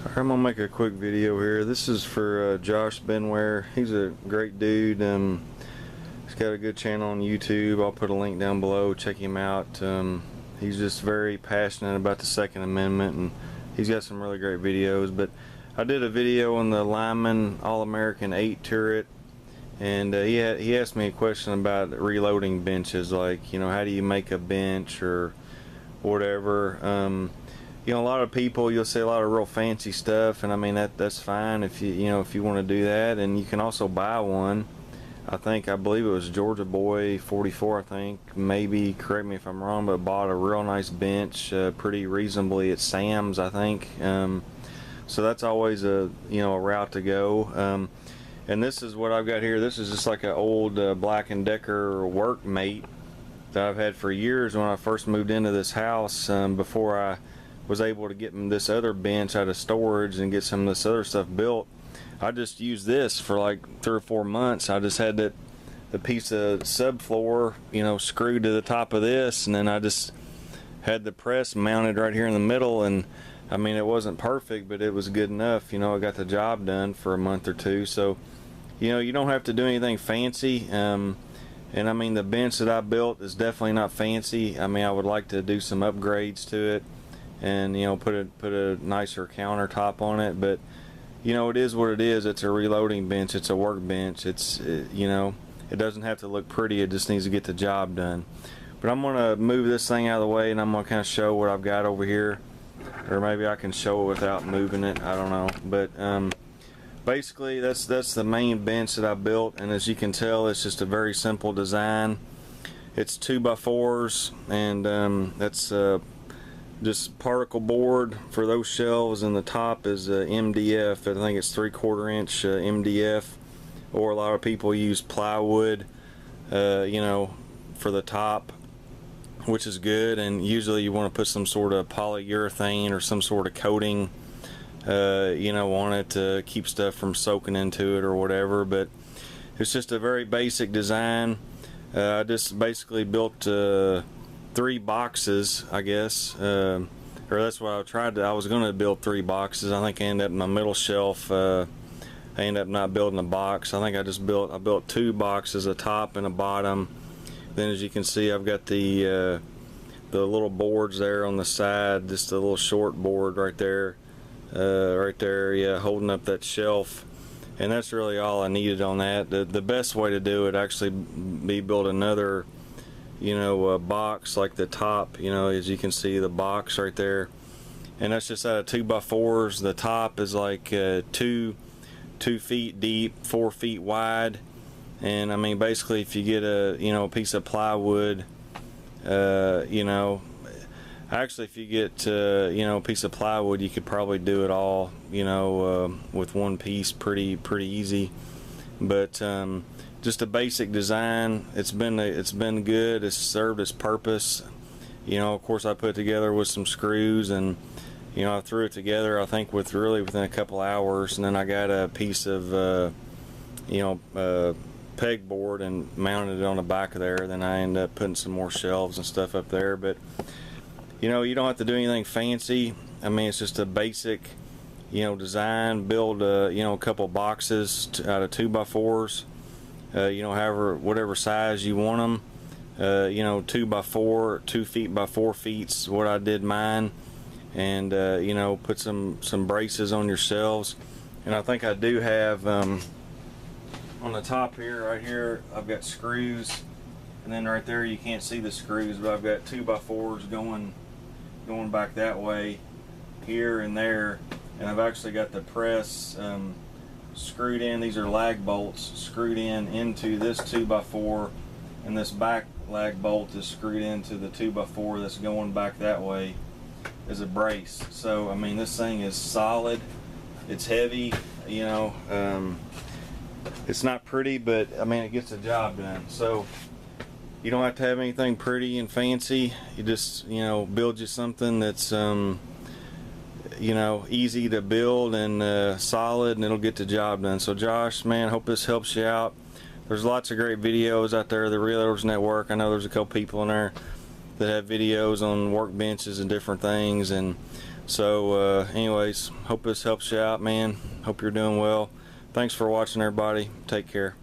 Alright, I'm gonna make a quick video here. This is for Josh Benware. He's a great dude. He's got a good channel on YouTube. I'll put a link down below. Check him out. He's just very passionate about the Second Amendment, and he's got some really great videos. But I did a video on the Lyman All-American 8 turret, and he asked me a question about reloading benches, like, you know, how do you make a bench or whatever. You know, a lot of people, you'll see a lot of real fancy stuff, and I mean that's fine if if you want to do that, and you can also buy one. I believe it was Georgia Boy 44, I think, maybe, correct me if I'm wrong, but bought a real nice bench pretty reasonably at Sam's, I think. So that's always a route to go. And this is what I've got here. This is just like an old Black & Decker workmate that I've had for years when I first moved into this house, before I was able to get this other bench out of storage and get some of this other stuff built. I just used this for like 3 or 4 months. I just had the piece of subfloor, screwed to the top of this, and then I just had the press mounted right here in the middle, and I mean, it wasn't perfect, but it was good enough. I got the job done for a month or two. So you don't have to do anything fancy. And I mean, the bench that I built is definitely not fancy. I mean, I would like to do some upgrades to it, and put a nicer countertop on it, but it is what it is. It's a reloading bench, it's a workbench. It doesn't have to look pretty, it just needs to get the job done. But I'm gonna move this thing out of the way, and I'm gonna kind of show what I've got over here, or maybe I can show it without moving it, I don't know. But basically that's the main bench that I built, and as you can tell, it's just a very simple design. It's 2x4s, and that's just particle board for those shelves, and the top is MDF. I think it's 3/4 inch MDF, or a lot of people use plywood, for the top, which is good. And usually you want to put some sort of polyurethane or some sort of coating, on it to keep stuff from soaking into it or whatever. But it's just a very basic design. I just basically built 3 boxes, I guess, or that's what I was going to build 3 boxes. I think I ended up in my middle shelf. I ended up not building a box. I think I built 2 boxes, a top and a bottom. Then, as you can see, I've got the little boards there on the side, just a little short board right there, yeah, holding up that shelf. And that's really all I needed on that. The best way to do it actually be build another a box like the top, as you can see, the box right there, and that's just out of 2x4s. The top is like 2 feet deep, 4 feet wide, and I mean, basically, if you get a piece of plywood, actually, if you get a piece of plywood, you could probably do it all with one piece pretty easy. But just a basic design. It's been good. It's served its purpose. Of course, I put it together with some screws, and I threw it together, I think, within a couple hours, and then I got a piece of pegboard and mounted it on the back of there. Then I ended up putting some more shelves and stuff up there. But you don't have to do anything fancy. I mean, it's just a basic design. Build a couple boxes out of 2x4s. Whatever size you want them. 2x4, 2 feet by 4 feet's what I did mine. And put some braces on your shelves. And I think I do have on the top here, right here, I've got screws. And then right there, you can't see the screws, but I've got 2x4s going back that way, here and there. And I've actually got the press screwed in. These are lag bolts screwed into this 2x4, and this back lag bolt is screwed into the 2x4 that's going back that way as a brace. So I mean, this thing is solid. It's heavy. It's not pretty, but I mean, it gets the job done. So you don't have to have anything pretty and fancy. You just build you something that's easy to build and solid, and it'll get the job done. So Josh, man, hope this helps you out. There's lots of great videos out there, the Reloaders Network. I know there's a couple people in there that have videos on workbenches and different things, and So anyways, hope this helps you out, man. Hope you're doing well. Thanks for watching, everybody. Take care.